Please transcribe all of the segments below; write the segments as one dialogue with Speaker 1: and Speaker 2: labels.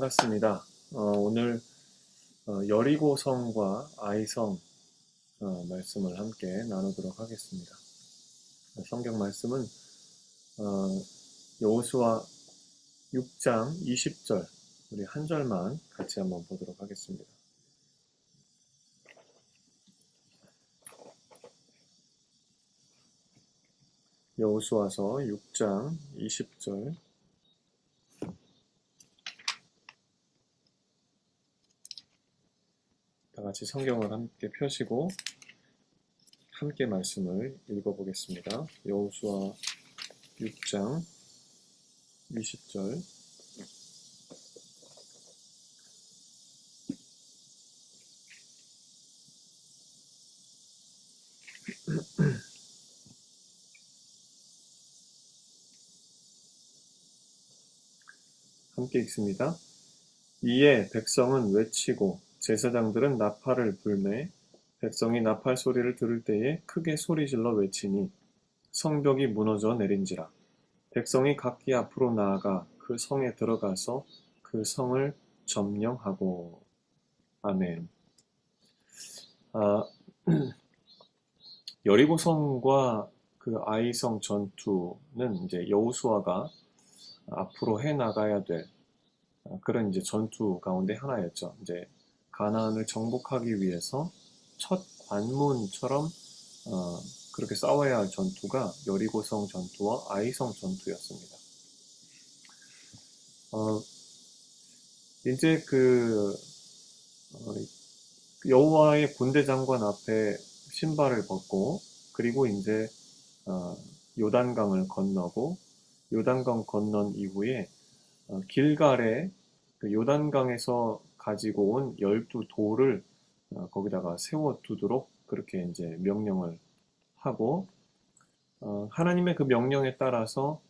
Speaker 1: 반갑습니다. 오늘 여리고성과 아이성 말씀을 함께 나누도록 하겠습니다. 성경 말씀은 여호수아 6장 20절, 우리 한 절만 같이 한번 보도록 하겠습니다. 여호수아서 6장 20절. 다 같이 성경을 함께 펴시고 함께 말씀을 읽어보겠습니다. 여호수아 6장 20절. 함께 읽습니다. 이에 백성은 외치고 제사장들은 나팔을 불매 백성이 나팔 소리를 들을 때에 크게 소리질러 외치니 성벽이 무너져 내린지라. 백성이 각기 앞으로 나아가 그 성에 들어가서 그 성을 점령하고. 아멘. 여리고성과 그 아이성 전투는 이제 여호수아가 앞으로 해 나가야 될 그런 이제 전투 가운데 하나였죠. 이제 가나안을 정복하기 위해서 첫 관문처럼 그렇게 싸워야 할 전투가 여리고성 전투와 아이성 전투였습니다. 이제 여호와의 군대 장관 앞에 신발을 벗고 그리고 이제 요단강을 건너고 요단강 건넌 이후에 길갈에 그 요단강에서 가지고 온 12돌을 거기다가 세워두도록 그렇게 이제 명령을 하고 하나님의 그 명령에 따라서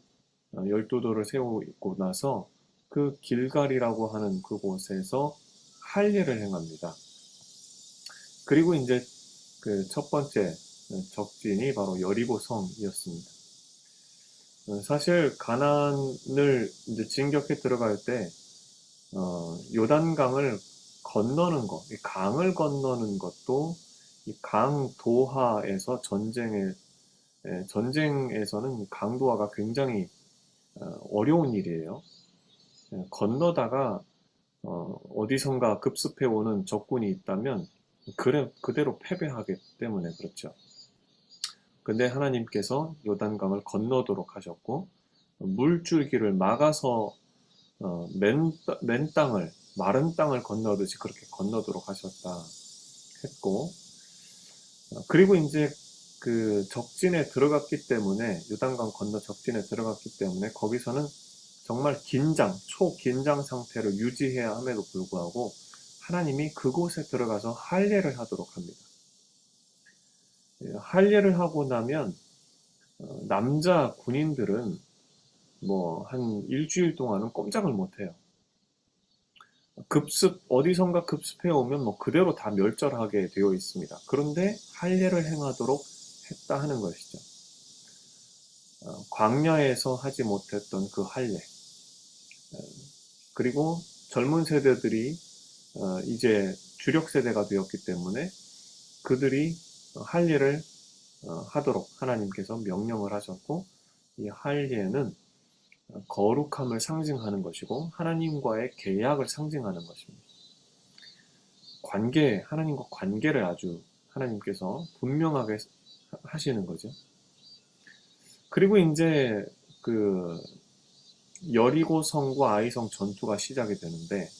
Speaker 1: 12돌을 세우고 나서 그 길갈이라고 하는 그곳에서 할례를 행합니다. 그리고 이제 그 첫 번째 적진이 바로 여리고성이었습니다. 사실 가나안을 이제 진격해 들어갈 때 요단강을 건너는 것, 이 강을 건너는 것도 이 강도하에서 전쟁에서는 강도하가 굉장히 어려운 일이에요. 건너다가 어디선가 급습해 오는 적군이 있다면 그대로 패배하기 때문에 그렇죠. 근데 하나님께서 요단강을 건너도록 하셨고 물줄기를 막아서 맨 땅을 마른 땅을 건너듯이 그렇게 건너도록 하셨다 했고 그리고 이제 그 적진에 들어갔기 때문에 요단강 건너 적진에 들어갔기 때문에 거기서는 정말 초긴장 상태를 유지해야 함에도 불구하고 하나님이 그곳에 들어가서 할례를 하도록 합니다. 할례를 하고 나면 남자 군인들은 뭐 한 일주일 동안은 꼼짝을 못해요. 어디선가 급습해 오면 뭐 그대로 다 멸절하게 되어 있습니다. 그런데 할례를 행하도록 했다 하는 것이죠. 광야에서 하지 못했던 그 할례. 그리고 젊은 세대들이 이제 주력 세대가 되었기 때문에 그들이 할례를 하도록 하나님께서 명령을 하셨고 이 할례는 거룩함을 상징하는 것이고 하나님과의 계약을 상징하는 것입니다. 하나님과 관계를 아주 하나님께서 분명하게 하시는 거죠. 그리고 이제 그 여리고성과 아이성 전투가 시작이 되는데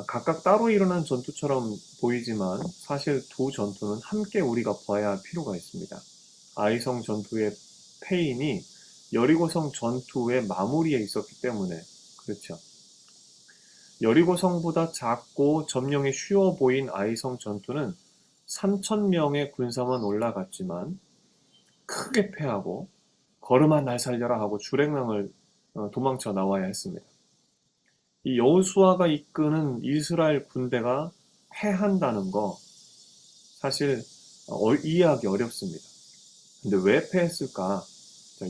Speaker 1: 각각 따로 일어난 전투처럼 보이지만 사실 두 전투는 함께 우리가 봐야 할 필요가 있습니다. 아이성 전투의 패인이 여리고성 전투의 마무리에 있었기 때문에 그렇죠. 여리고성보다 작고 점령이 쉬워 보인 아이성 전투는 3,000명의 군사만 올라갔지만 크게 패하고 걸음아 날 살려라 하고 주랭랑을 도망쳐 나와야 했습니다. 이 여호수아가 이끄는 이스라엘 군대가 패한다는 거 사실 이해하기 어렵습니다. 근데 왜 패했을까?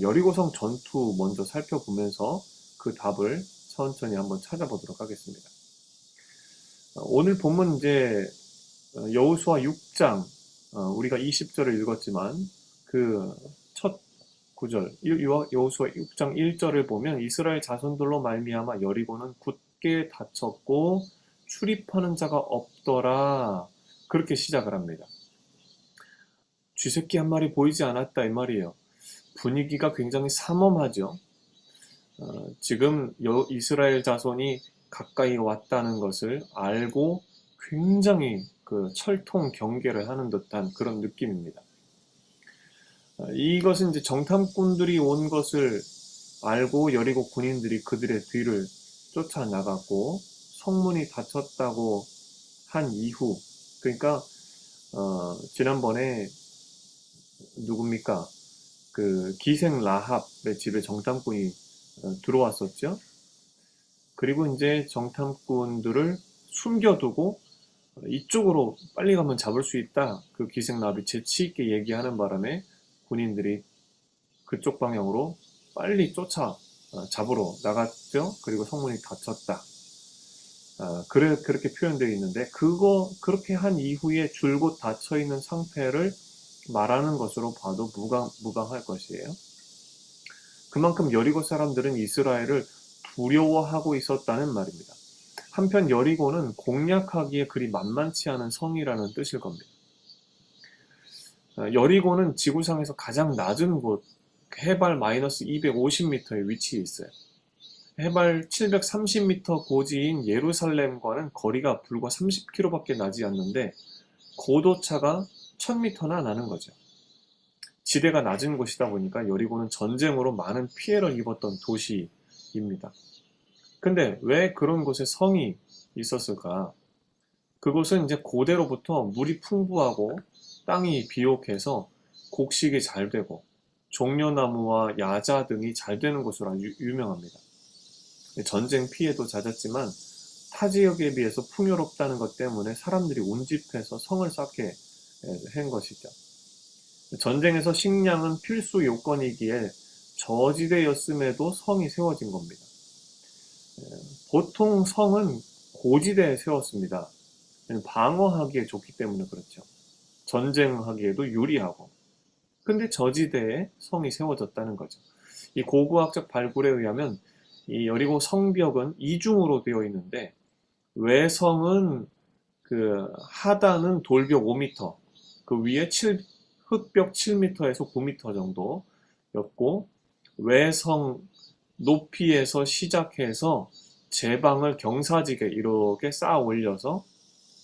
Speaker 1: 여리고성 전투 먼저 살펴보면서 그 답을 천천히 한번 찾아보도록 하겠습니다. 오늘 본문 이제 여호수아 6장 우리가 20절을 읽었지만 그 첫 구절 여호수아 6장 1절을 보면 이스라엘 자손들로 말미암아 여리고는 굳게 닫혔고 출입하는 자가 없더라 그렇게 시작을 합니다. 쥐새끼 한 마리 보이지 않았다 이 말이에요. 분위기가 굉장히 삼엄하죠. 지금 이스라엘 자손이 가까이 왔다는 것을 알고 굉장히 그 철통 경계를 하는 듯한 그런 느낌입니다. 이것은 이제 정탐꾼들이 온 것을 알고 여리고 군인들이 그들의 뒤를 쫓아나갔고 성문이 닫혔다고 한 이후, 그러니까 지난번에 누굽니까? 그 기생 라합의 집에 정탐꾼이 들어왔었죠. 그리고 이제 정탐꾼들을 숨겨두고 이쪽으로 빨리 가면 잡을 수 있다. 그 기생 라합이 재치 있게 얘기하는 바람에 군인들이 그쪽 방향으로 빨리 쫓아 잡으러 나갔죠. 그리고 성문이 닫혔다. 그렇게 표현되어 있는데 그렇게 한 이후에 줄곧 닫혀 있는 상태를 말하는 것으로 봐도 무방할 것이에요. 그만큼 여리고 사람들은 이스라엘을 두려워하고 있었다는 말입니다. 한편 여리고는 공략하기에 그리 만만치 않은 성이라는 뜻일 겁니다. 여리고는 지구상에서 가장 낮은 곳, 해발 마이너스 250m에 위치해 있어요. 해발 730m 고지인 예루살렘과는 거리가 불과 30km밖에 나지 않는데 고도차가 1000m나 나는 거죠. 지대가 낮은 곳이다 보니까 여리고는 전쟁으로 많은 피해를 입었던 도시입니다. 근데 왜 그런 곳에 성이 있었을까? 그곳은 이제 고대로부터 물이 풍부하고 땅이 비옥해서 곡식이 잘 되고 종려나무와 야자 등이 잘 되는 곳으로 유명합니다. 전쟁 피해도 잦았지만 타 지역에 비해서 풍요롭다는 것 때문에 사람들이 운집해서 성을 쌓게 한 것이죠. 전쟁에서 식량은 필수 요건이기에 저지대였음에도 성이 세워진 겁니다. 보통 성은 고지대에 세웠습니다. 방어하기에 좋기 때문에 그렇죠. 전쟁하기에도 유리하고. 근데 저지대에 성이 세워졌다는 거죠. 이 고고학적 발굴에 의하면 이 여리고 성벽은 이중으로 되어 있는데 외성은 그 하단은 돌벽 5m, 그 위에 흙벽 7m에서 9m 정도였고 외성 높이에서 시작해서 제방을 경사지게 이렇게 쌓아 올려서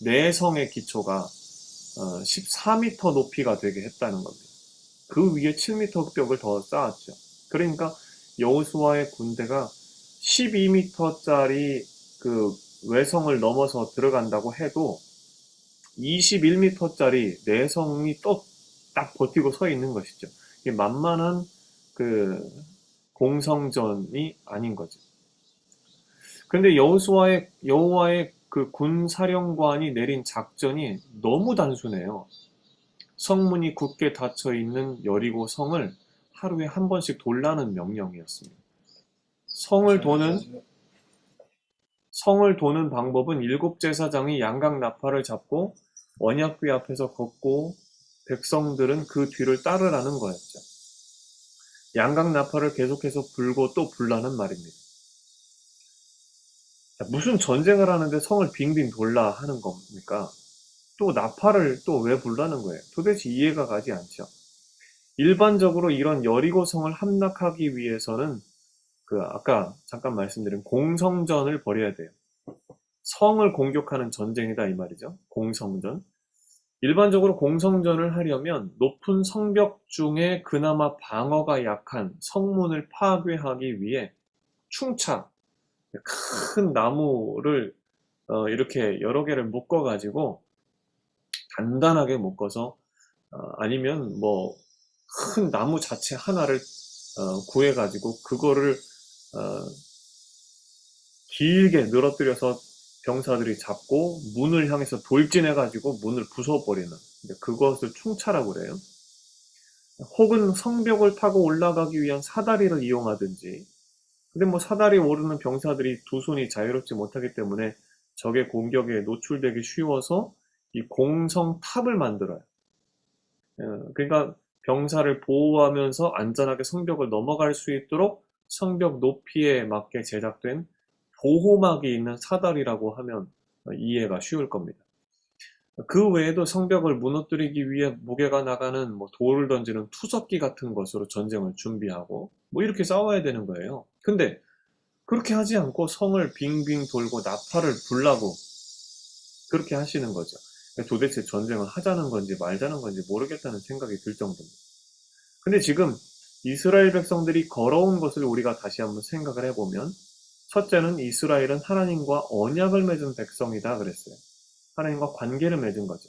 Speaker 1: 내성의 기초가 14m 높이가 되게 했다는 겁니다. 그 위에 7m 흙벽을 더 쌓았죠. 그러니까 여호수아의 군대가 12m짜리 그 외성을 넘어서 들어간다고 해도 21m짜리 내성이 또 딱 버티고 서 있는 것이죠. 이게 만만한 그 공성전이 아닌 거죠. 근데 여호와의 그 군사령관이 내린 작전이 너무 단순해요. 성문이 굳게 닫혀 있는 여리고 성을 하루에 한 번씩 돌라는 명령이었습니다. 성을 도는 방법은 7제사장이 양각 나팔을 잡고 언약궤 앞에서 걷고 백성들은 그 뒤를 따르라는 거였죠. 양각 나팔을 계속해서 불고 또 불라는 말입니다. 무슨 전쟁을 하는데 성을 빙빙 돌라 하는 겁니까? 또 나팔을 또 왜 불라는 거예요? 도대체 이해가 가지 않죠. 일반적으로 이런 여리고성을 함락하기 위해서는 그 아까 잠깐 말씀드린 공성전을 벌여야 돼요. 성을 공격하는 전쟁이다 이 말이죠. 공성전. 일반적으로 공성전을 하려면 높은 성벽 중에 그나마 방어가 약한 성문을 파괴하기 위해 충차, 큰 나무를 이렇게 여러 개를 묶어 가지고 단단하게 묶어서 아니면 뭐 큰 나무 자체 하나를 구해 가지고 그거를 길게 늘어뜨려서 병사들이 잡고 문을 향해서 돌진해 가지고 문을 부숴버리는 그것을 충차라고 그래요. 혹은 성벽을 타고 올라가기 위한 사다리를 이용하든지 근데 뭐 사다리 오르는 병사들이 두 손이 자유롭지 못하기 때문에 적의 공격에 노출되기 쉬워서 이 공성탑을 만들어요. 그러니까 병사를 보호하면서 안전하게 성벽을 넘어갈 수 있도록 성벽 높이에 맞게 제작된 보호막이 있는 사다리라고 하면 이해가 쉬울 겁니다. 그 외에도 성벽을 무너뜨리기 위해 무게가 나가는 뭐 돌을 던지는 투석기 같은 것으로 전쟁을 준비하고 뭐 이렇게 싸워야 되는 거예요. 근데 그렇게 하지 않고 성을 빙빙 돌고 나팔을 불라고 그렇게 하시는 거죠. 도대체 전쟁을 하자는 건지 말자는 건지 모르겠다는 생각이 들 정도입니다. 근데 지금 이스라엘 백성들이 걸어온 것을 우리가 다시 한번 생각을 해보면 첫째는 이스라엘은 하나님과 언약을 맺은 백성이다 그랬어요. 하나님과 관계를 맺은 거죠.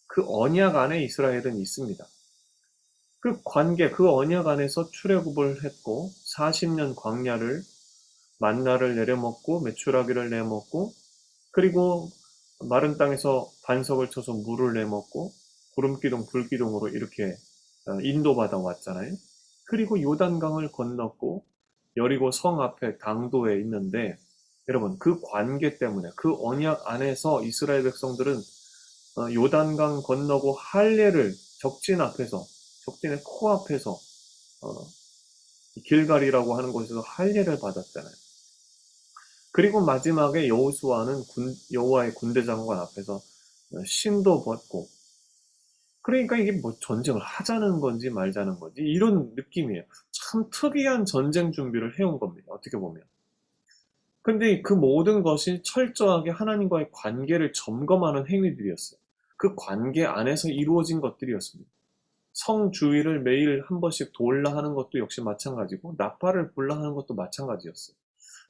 Speaker 1: 그 언약 안에 이스라엘은 있습니다. 그 관계, 그 언약 안에서 출애굽을 했고 40년 광야를 만나를 내려먹고 메추라기를 내먹고 그리고 마른 땅에서 반석을 쳐서 물을 내먹고 구름기둥 불기둥으로 이렇게 인도받아 왔잖아요. 그리고 요단강을 건넜고 여리고 성 앞에 당도에 있는데 여러분 그 관계 때문에 그 언약 안에서 이스라엘 백성들은 요단강 건너고 할례를 적진 앞에서 적진의 코앞에서 길갈이라고 하는 곳에서 할례를 받았잖아요. 그리고 마지막에 여호수아는 여호와의 군대 장관 앞에서 신도 벗고 그러니까 이게 뭐 전쟁을 하자는 건지 말자는 건지 이런 느낌이에요. 참 특이한 전쟁 준비를 해온 겁니다. 어떻게 보면. 근데 그 모든 것이 철저하게 하나님과의 관계를 점검하는 행위들이었어요. 그 관계 안에서 이루어진 것들이었습니다. 성 주위를 매일 한 번씩 돌라 하는 것도 역시 마찬가지고 나팔을 불라 하는 것도 마찬가지였어요.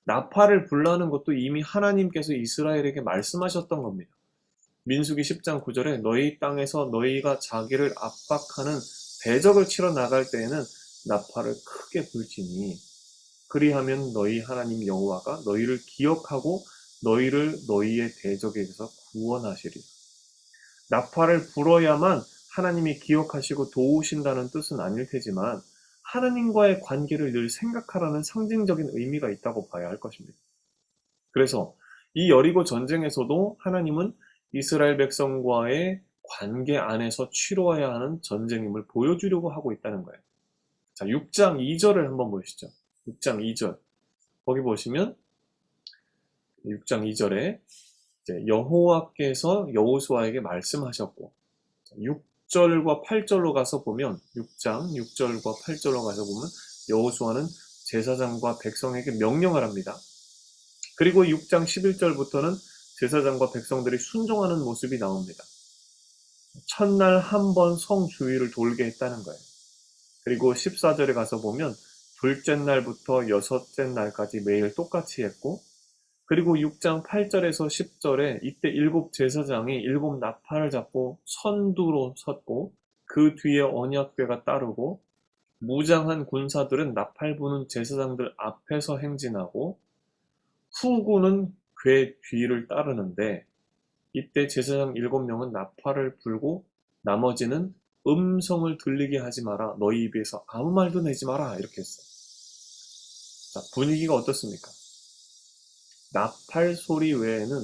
Speaker 1: 나팔을 불라는 것도 이미 하나님께서 이스라엘에게 말씀하셨던 겁니다. 민수기 10장 9절에 너희 땅에서 너희가 자기를 압박하는 대적을 치러 나갈 때에는 나팔을 크게 불지니 그리하면 너희 하나님 여호와가 너희를 기억하고 너희를 너희의 대적에게서 구원하시리라. 나팔을 불어야만 하나님이 기억하시고 도우신다는 뜻은 아닐 테지만 하나님과의 관계를 늘 생각하라는 상징적인 의미가 있다고 봐야 할 것입니다. 그래서 이 여리고 전쟁에서도 하나님은 이스라엘 백성과의 관계 안에서 치러야 하는 전쟁임을 보여주려고 하고 있다는 거예요. 자, 6장 2절을 한번 보시죠. 6장 2절. 거기 보시면 6장 2절에 여호와께서 여호수아에게 말씀하셨고 6절과 8절로 가서 보면 6장 6절과 8절로 가서 보면 여호수아는 제사장과 백성에게 명령을 합니다. 그리고 6장 11절부터는 제사장과 백성들이 순종하는 모습이 나옵니다. 첫날 한 번 성 주위를 돌게 했다는 거예요. 그리고 14절에 가서 보면 둘째 날부터 여섯째 날까지 매일 똑같이 했고 그리고 6장 8절에서 10절에 이때 일곱 제사장이 일곱 나팔을 잡고 선두로 섰고 그 뒤에 언약궤가 따르고 무장한 군사들은 나팔 부는 제사장들 앞에서 행진하고 후구는 궤 뒤를 따르는데 이때 제사장 7명은 나팔을 불고 나머지는 음성을 들리게 하지 마라. 너희 입에서 아무 말도 내지 마라. 이렇게 했어요. 자, 분위기가 어떻습니까? 나팔 소리 외에는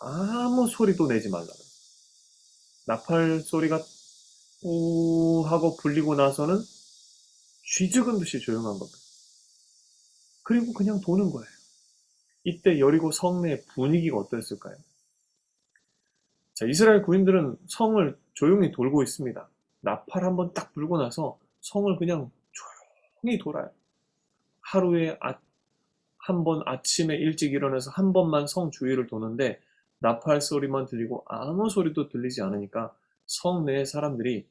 Speaker 1: 아무 소리도 내지 말라. 나팔 소리가 우 하고 불리고 나서는 쥐죽은 듯이 조용한 겁니다. 그리고 그냥 도는 거예요. 이때 여리고 성내의 분위기가 어땠을까요? 자, 이스라엘 구인들은 성을 조용히 돌고 있습니다. 나팔 한번 딱 불고 나서 성을 그냥 조용히 돌아요. 하루에 한 번 아침에 일찍 일어나서 한 번만 성 주위를 도는데 나팔 소리만 들리고 아무 소리도 들리지 않으니까 성 내 사람들이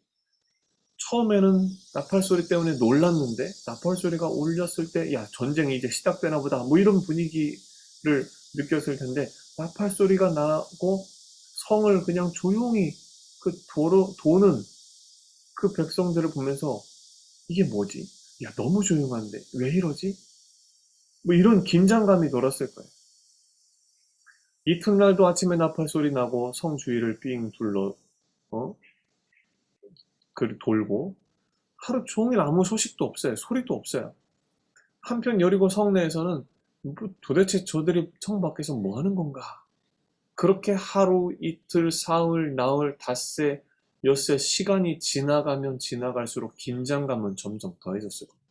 Speaker 1: 처음에는 나팔 소리 때문에 놀랐는데 나팔 소리가 울렸을 때 야, 전쟁이 이제 시작되나 보다 뭐 이런 분위기를 느꼈을 텐데 나팔 소리가 나고 성을 그냥 조용히 그 도는 그 백성들을 보면서 이게 뭐지? 야, 너무 조용한데 왜 이러지? 뭐 이런 긴장감이 돌았을 거예요. 이튿날도 아침에 나팔 소리 나고 성 주위를 삥 둘러 어? 그 돌고 하루 종일 아무 소식도 없어요. 소리도 없어요. 한편 여리고 성내에서는 도대체 저들이 성 밖에서 뭐 하는 건가? 그렇게 하루, 이틀, 사흘, 나흘, 닷새, 엿새 시간이 지나가면 지나갈수록 긴장감은 점점 더해졌을 겁니다.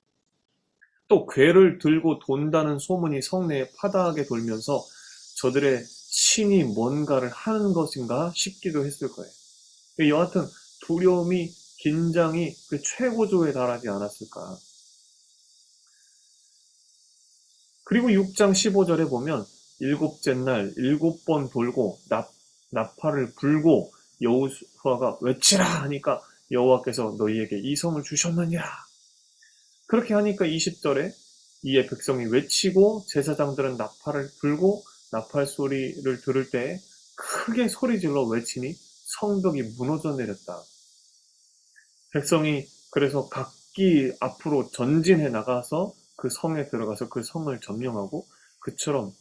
Speaker 1: 또 괴를 들고 돈다는 소문이 성내에 파다하게 돌면서 저들의 신이 뭔가를 하는 것인가 싶기도 했을 거예요. 여하튼 두려움이, 긴장이 그 최고조에 달하지 않았을까. 그리고 6장 15절에 보면 일곱째 날 일곱 번 돌고 나팔을 불고 여호수아가 외치라 하니까 여호와께서 너희에게 이 성을 주셨느니라. 그렇게 하니까 20절에 이에 백성이 외치고 제사장들은 나팔을 불고 나팔 소리를 들을 때 크게 소리질러 외치니 성벽이 무너져 내렸다. 백성이 그래서 각기 앞으로 전진해 나가서 그 성에 들어가서 그 성을 점령하고, 그처럼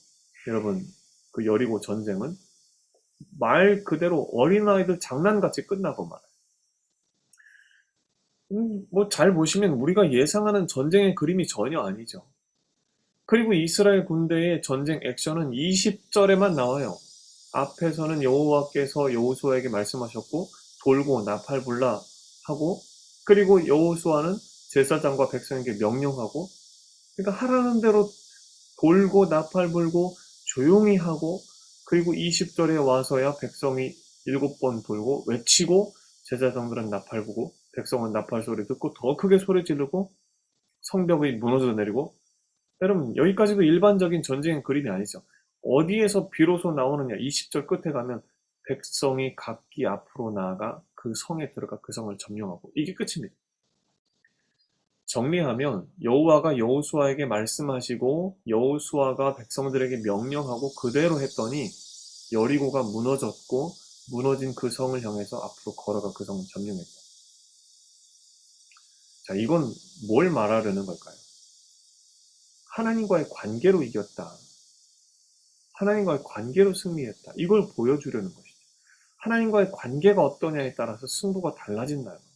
Speaker 1: 여러분 그 여리고 전쟁은 말 그대로 어린아이들 장난같이 끝나고 말아요. 뭐 잘 보시면 우리가 예상하는 전쟁의 그림이 전혀 아니죠. 그리고 이스라엘 군대의 전쟁 액션은 20절에만 나와요. 앞에서는 여호와께서 여호수아에게 말씀하셨고 돌고 나팔 불라 하고, 그리고 여호수아는 제사장과 백성에게 명령하고, 그러니까 하라는 대로 돌고 나팔 불고 조용히 하고, 그리고 20절에 와서야 백성이 7번 돌고 외치고 제사장들은 나팔 부고 백성은 나팔 소리 듣고 더 크게 소리 지르고 성벽이 무너져 내리고. 여러분 여기까지도 일반적인 전쟁의 그림이 아니죠. 어디에서 비로소 나오느냐. 20절 끝에 가면 백성이 각기 앞으로 나아가 그 성에 들어가 그 성을 점령하고, 이게 끝입니다. 정리하면 여호와가 여호수아에게 말씀하시고 여호수아가 백성들에게 명령하고 그대로 했더니 여리고가 무너졌고, 무너진 그 성을 향해서 앞으로 걸어가 그 성을 점령했다. 자, 이건 뭘 말하려는 걸까요? 하나님과의 관계로 이겼다. 하나님과의 관계로 승리했다. 이걸 보여주려는 것이죠. 하나님과의 관계가 어떠냐에 따라서 승부가 달라진다는 겁니다.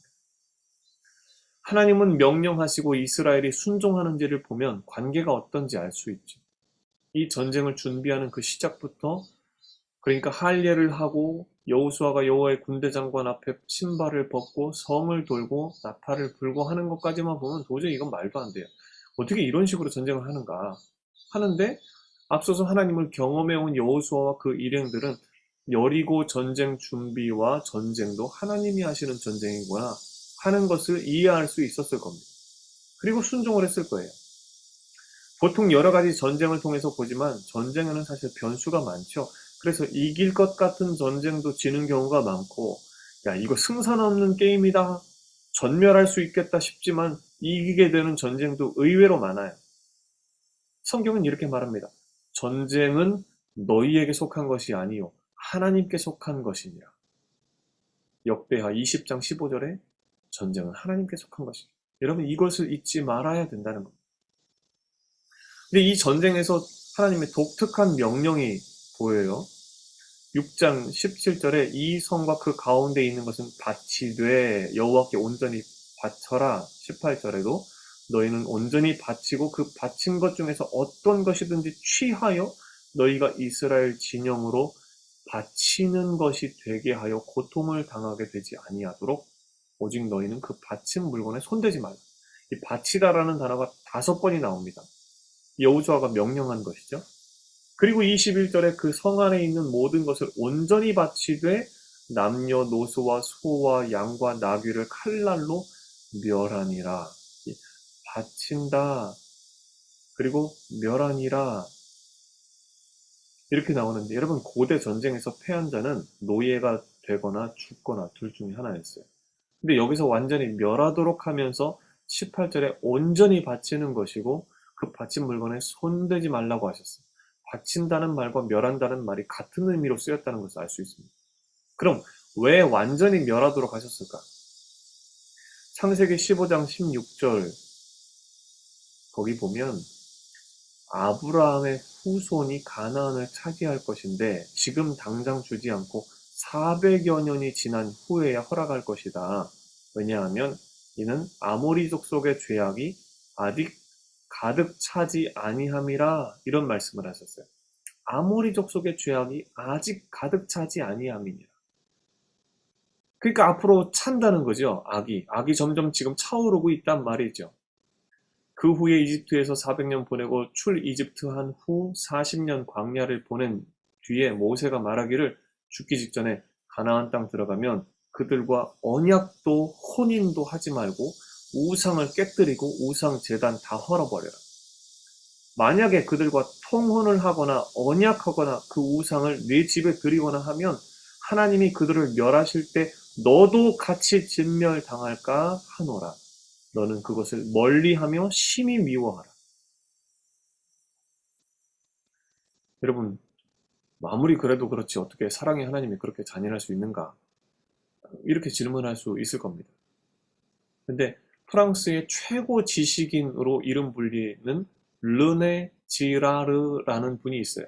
Speaker 1: 하나님은 명령하시고 이스라엘이 순종하는지를 보면 관계가 어떤지 알 수 있죠. 이 전쟁을 준비하는 그 시작부터, 그러니까 할례를 하고 여호수아가 여호와의 군대 장관 앞에 신발을 벗고 성을 돌고 나팔을 불고 하는 것까지만 보면 도저히 이건 말도 안 돼요. 어떻게 이런 식으로 전쟁을 하는가 하는데, 앞서서 하나님을 경험해온 여호수아와 그 일행들은 여리고 전쟁 준비와 전쟁도 하나님이 하시는 전쟁이구나 하는 것을 이해할 수 있었을 겁니다. 그리고 순종을 했을 거예요. 보통 여러 가지 전쟁을 통해서 보지만 전쟁에는 사실 변수가 많죠. 그래서 이길 것 같은 전쟁도 지는 경우가 많고, 야, 이거 승산 없는 게임이다, 전멸할 수 있겠다 싶지만 이기게 되는 전쟁도 의외로 많아요. 성경은 이렇게 말합니다. 전쟁은 너희에게 속한 것이 아니요 하나님께 속한 것이니라. 역대하 20장 15절에 전쟁은 하나님께 속한 것이다. 여러분 이것을 잊지 말아야 된다는 겁니다. 근데 이 전쟁에서 하나님의 독특한 명령이 보여요. 6장 17절에 이 성과 그 가운데 있는 것은 밭이 돼 여호와께 온전히 바쳐라. 18절에도 너희는 온전히 바치고 그 바친 것 중에서 어떤 것이든지 취하여 너희가 이스라엘 진영으로 바치는 것이 되게 하여 고통을 당하게 되지 아니하도록 오직 너희는 그 바친 물건에 손대지 말라. 이 바치다라는 단어가 5번이 나옵니다. 여호수아가 명령한 것이죠. 그리고 21절에 그 성 안에 있는 모든 것을 온전히 바치되 남녀노소와 소와 양과 나귀를 칼날로 멸하니라. 바친다 그리고 멸하니라 이렇게 나오는데, 여러분 고대 전쟁에서 패한 자는 노예가 되거나 죽거나 둘 중에 하나였어요. 근데 여기서 완전히 멸하도록 하면서 18절에 온전히 바치는 것이고 그 바친 물건에 손대지 말라고 하셨어요. 바친다는 말과 멸한다는 말이 같은 의미로 쓰였다는 것을 알 수 있습니다. 그럼 왜 완전히 멸하도록 하셨을까? 창세기 15장 16절 거기 보면 아브라함의 후손이 가나안을 차지할 것인데 지금 당장 주지 않고 400여 년이 지난 후에야 허락할 것이다. 왜냐하면 이는 아모리족 속의 죄악이 아직 가득 차지 아니함이라 이런 말씀을 하셨어요. 아모리 족속의 죄악이 아직 가득 차지 아니함이니라. 그러니까 앞으로 찬다는 거죠. 악이 점점 지금 차오르고 있단 말이죠. 그 후에 이집트에서 400년 보내고 출 이집트한 후 40년 광야를 보낸 뒤에 모세가 말하기를 죽기 직전에 가나안 땅 들어가면 그들과 언약도 혼인도 하지 말고 우상을 깨뜨리고 우상 제단 다 헐어버려라. 만약에 그들과 통혼을 하거나 언약하거나 그 우상을 네 집에 드리거나 하면 하나님이 그들을 멸하실 때 너도 같이 진멸당할까 하노라. 너는 그것을 멀리하며 심히 미워하라. 여러분, 아무리 그래도 그렇지 어떻게 사랑의 하나님이 그렇게 잔인할 수 있는가? 이렇게 질문할 수 있을 겁니다. 근데 프랑스의 최고 지식인으로 이름 불리는 르네 지라르라는 분이 있어요.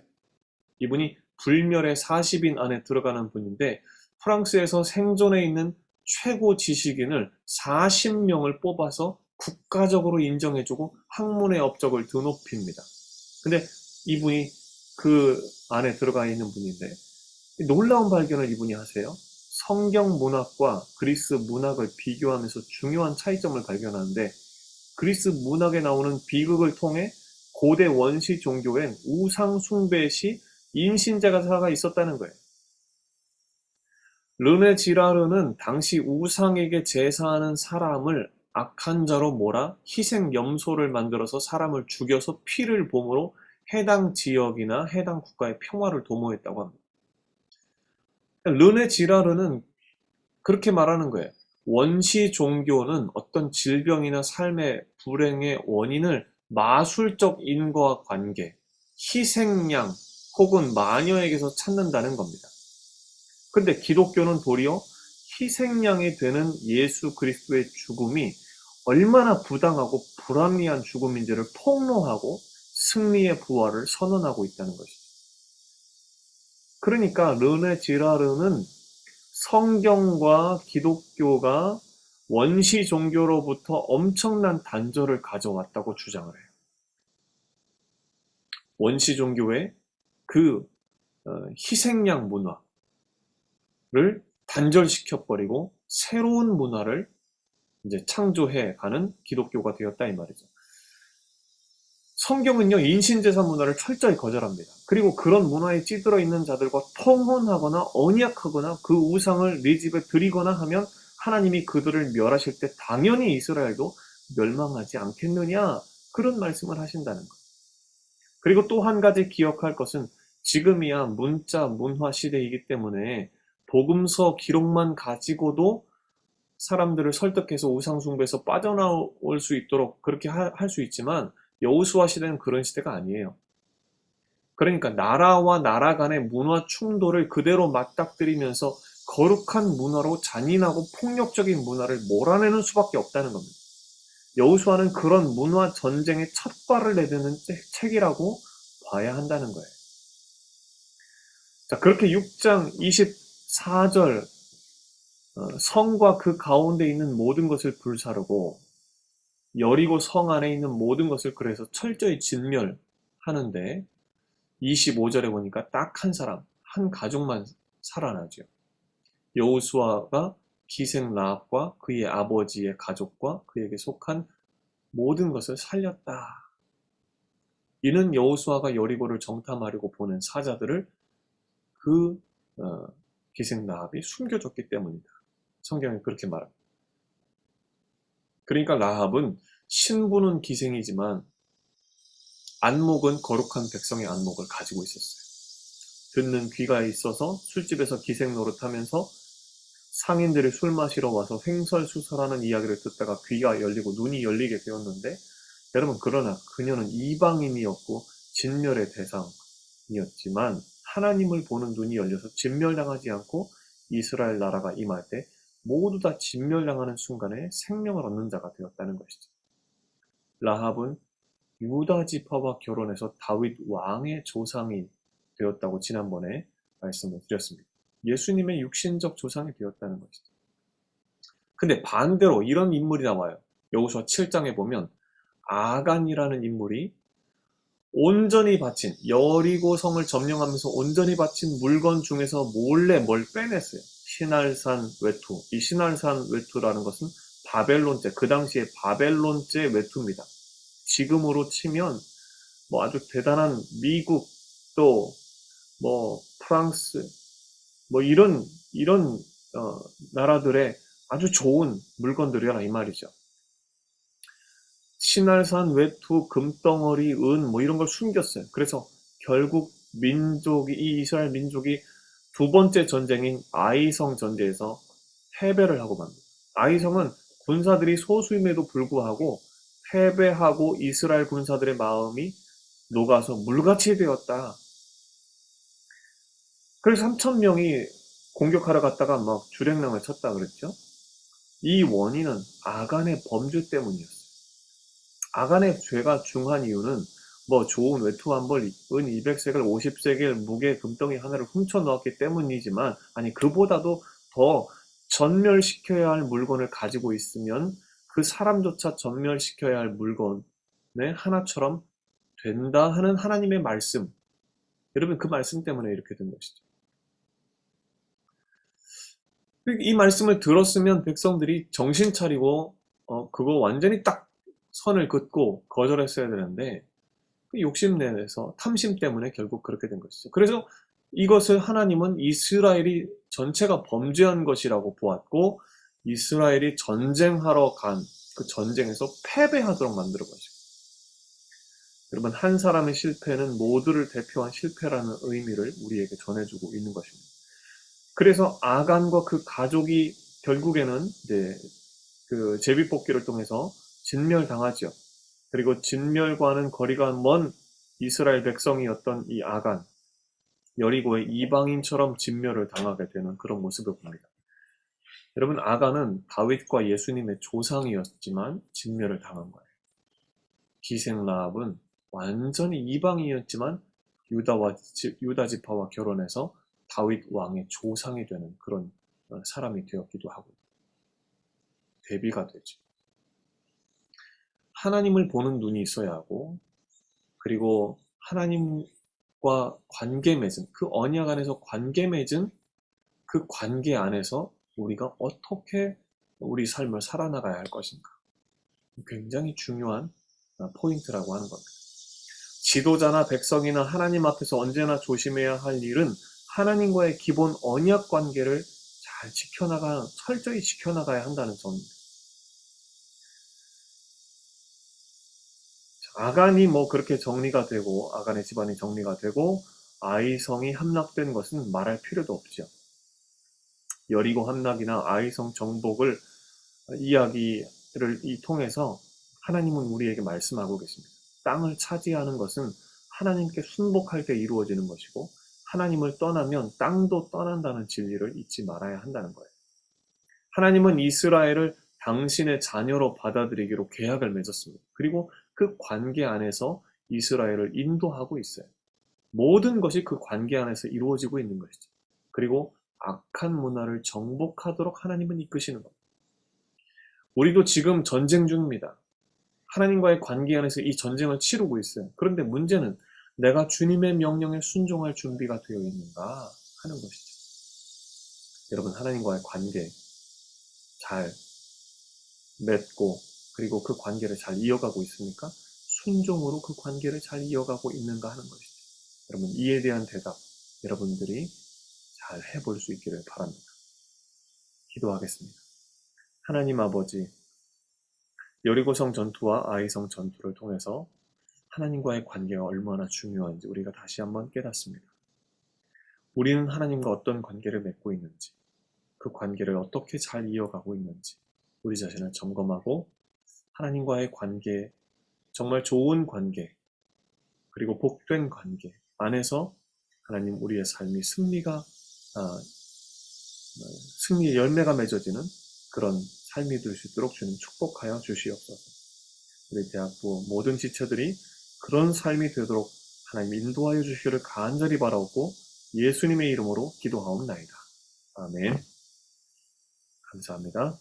Speaker 1: 이분이 불멸의 40인 안에 들어가는 분인데 프랑스에서 생존해 있는 최고 지식인을 40명을 뽑아서 국가적으로 인정해주고 학문의 업적을 드높입니다. 근데 이분이 그 안에 들어가 있는 분인데 놀라운 발견을 이분이 하세요. 성경 문학과 그리스 문학을 비교하면서 중요한 차이점을 발견하는데 그리스 문학에 나오는 비극을 통해 고대 원시 종교엔 우상 숭배 시 인신제가 살아 있었다는 거예요. 르네 지라르는 당시 우상에게 제사하는 사람을 악한 자로 몰아 희생 염소를 만들어서 사람을 죽여서 피를 봄으로 해당 지역이나 해당 국가의 평화를 도모했다고 합니다. 르네 지라르는 그렇게 말하는 거예요. 원시 종교는 어떤 질병이나 삶의 불행의 원인을 마술적 인과 관계, 희생양 혹은 마녀에게서 찾는다는 겁니다. 근데 기독교는 도리어 희생양이 되는 예수 그리스도의 죽음이 얼마나 부당하고 불합리한 죽음인지를 폭로하고 승리의 부활을 선언하고 있다는 것이죠. 그러니까 르네 지라르는 성경과 기독교가 원시 종교로부터 엄청난 단절을 가져왔다고 주장을 해요. 원시 종교의 그 희생양 문화를 단절시켜버리고 새로운 문화를 이제 창조해 가는 기독교가 되었다 이 말이죠. 성경은요, 인신제사 문화를 철저히 거절합니다. 그리고 그런 문화에 찌들어 있는 자들과 통혼하거나 언약하거나 그 우상을 네 집에 드리거나 하면 하나님이 그들을 멸하실 때 당연히 이스라엘도 멸망하지 않겠느냐, 그런 말씀을 하신다는 거예요. 그리고 또 한 가지 기억할 것은 지금이야 문자 문화 시대이기 때문에 복음서 기록만 가지고도 사람들을 설득해서 우상숭배에서 빠져나올 수 있도록 그렇게 할 수 있지만 여호수아 시대는 그런 시대가 아니에요. 그러니까 나라와 나라 간의 문화 충돌을 그대로 맞닥뜨리면서 거룩한 문화로 잔인하고 폭력적인 문화를 몰아내는 수밖에 없다는 겁니다. 여호수아는 그런 문화 전쟁의 첫 발을 내딛는 책이라고 봐야 한다는 거예요. 자, 그렇게 6장 24절 성과 그 가운데 있는 모든 것을 불사르고 여리고 성 안에 있는 모든 것을 그래서 철저히 진멸하는데 25절에 보니까 딱 한 사람, 한 가족만 살아나죠. 여호수아가 기생 라합과 그의 아버지의 가족과 그에게 속한 모든 것을 살렸다. 이는 여호수아가 여리고를 정탐하려고 보낸 사자들을 그 기생 라합이 숨겨줬기 때문이다. 성경이 그렇게 말합니다. 그러니까 라합은 신부는 기생이지만 안목은 거룩한 백성의 안목을 가지고 있었어요. 듣는 귀가 있어서 술집에서 기생 노릇하면서 상인들이 술 마시러 와서 횡설수설하는 이야기를 듣다가 귀가 열리고 눈이 열리게 되었는데 여러분 그러나 그녀는 이방인이었고 진멸의 대상이었지만 하나님을 보는 눈이 열려서 진멸당하지 않고 이스라엘 나라가 임할 때 모두 다 진멸당하는 순간에 생명을 얻는 자가 되었다는 것이죠. 라합은 유다 지파와 결혼해서 다윗 왕의 조상이 되었다고 지난번에 말씀을 드렸습니다. 예수님의 육신적 조상이 되었다는 것이죠. 근데 반대로 이런 인물이 나와요. 여호수아 7장에 보면 아간이라는 인물이 온전히 바친, 여리고성을 점령하면서 온전히 바친 물건 중에서 몰래 뭘 빼냈어요. 신할산 외투. 이 신할산 외투라는 것은 바벨론제, 그 당시에 바벨론제 외투입니다. 지금으로 치면 뭐 아주 대단한 미국, 또 뭐 프랑스, 뭐 이런 나라들의 아주 좋은 물건들이라 이 말이죠. 신할산 외투, 금덩어리, 은 뭐 이런 걸 숨겼어요. 그래서 결국 이 이스라엘 민족이 두 번째 전쟁인 아이성 전쟁에서 패배를 하고 맙니다. 아이성은 군사들이 소수임에도 불구하고 패배하고 이스라엘 군사들의 마음이 녹아서 물같이 되었다. 그래서 3,000명이 공격하러 갔다가 막 주랭랑을 쳤다 그랬죠. 이 원인은 아간의 범죄 때문이었어요. 아간의 죄가 중한 이유는 뭐 좋은 외투 한 벌, 은 200세겔, 50세겔, 무게 금덩이 하나를 훔쳐 넣었기 때문이지만, 아니 그보다도 더 전멸시켜야 할 물건을 가지고 있으면 그 사람조차 전멸시켜야 할 물건의 하나처럼 된다 하는 하나님의 말씀. 여러분 그 말씀 때문에 이렇게 된 것이죠. 이 말씀을 들었으면 백성들이 정신 차리고 그거 완전히 딱 선을 긋고 거절했어야 되는데 욕심내서 탐심 때문에 결국 그렇게 된 것이죠. 그래서 이것을 하나님은 이스라엘이 전체가 범죄한 것이라고 보았고 이스라엘이 전쟁하러 간 그 전쟁에서 패배하도록 만들어 가지고 여러분 한 사람의 실패는 모두를 대표한 실패라는 의미를 우리에게 전해주고 있는 것입니다. 그래서 아간과 그 가족이 결국에는 그 제비뽑기를 통해서 진멸당하죠. 그리고 진멸과는 거리가 먼 이스라엘 백성이었던 이 아간, 여리고의 이방인처럼 진멸을 당하게 되는 그런 모습을 봅니다. 여러분 아간은 다윗과 예수님의 조상이었지만 진멸을 당한 거예요. 기생 라합은 완전히 이방인이었지만 유다 지파와 결혼해서 다윗 왕의 조상이 되는 그런 사람이 되었기도 하고 대비가 되죠. 하나님을 보는 눈이 있어야 하고 그리고 하나님과 관계 맺은 그 언약 안에서 관계 맺은 그 관계 안에서 우리가 어떻게 우리 삶을 살아나가야 할 것인가 굉장히 중요한 포인트라고 하는 겁니다. 지도자나 백성이나 하나님 앞에서 언제나 조심해야 할 일은 하나님과의 기본 언약 관계를 잘 철저히 지켜나가야 한다는 점입니다. 아간이 뭐 그렇게 정리가 되고 아간의 집안이 정리가 되고 아이성이 함락된 것은 말할 필요도 없죠. 여리고 함락이나 아이성 정복을 이야기를 통해서 하나님은 우리에게 말씀하고 계십니다. 땅을 차지하는 것은 하나님께 순복할 때 이루어지는 것이고 하나님을 떠나면 땅도 떠난다는 진리를 잊지 말아야 한다는 거예요. 하나님은 이스라엘을 당신의 자녀로 받아들이기로 계약을 맺었습니다. 그리고 그 관계 안에서 이스라엘을 인도하고 있어요. 모든 것이 그 관계 안에서 이루어지고 있는 것이죠. 그리고 악한 문화를 정복하도록 하나님은 이끄시는 겁니다. 우리도 지금 전쟁 중입니다. 하나님과의 관계 안에서 이 전쟁을 치르고 있어요. 그런데 문제는 내가 주님의 명령에 순종할 준비가 되어 있는가 하는 것이죠. 여러분 하나님과의 관계 잘 맺고 그리고 그 관계를 잘 이어가고 있습니까? 순종으로 그 관계를 잘 이어가고 있는가 하는 것이죠. 여러분 이에 대한 대답 여러분들이 잘 해볼 수 있기를 바랍니다. 기도하겠습니다. 하나님 아버지 여리고성 전투와 아이성 전투를 통해서 하나님과의 관계가 얼마나 중요한지 우리가 다시 한번 깨닫습니다. 우리는 하나님과 어떤 관계를 맺고 있는지 그 관계를 어떻게 잘 이어가고 있는지 우리 자신을 점검하고 하나님과의 관계 정말 좋은 관계 그리고 복된 관계 안에서 하나님 우리의 삶이 승리의 열매가 맺어지는 그런 삶이 될 수 있도록 주님 축복하여 주시옵소서. 우리 대학부 모든 지체들이 그런 삶이 되도록 하나님 인도하여 주시기를 간절히 바라옵고 예수님의 이름으로 기도하옵나이다. 아멘. 감사합니다.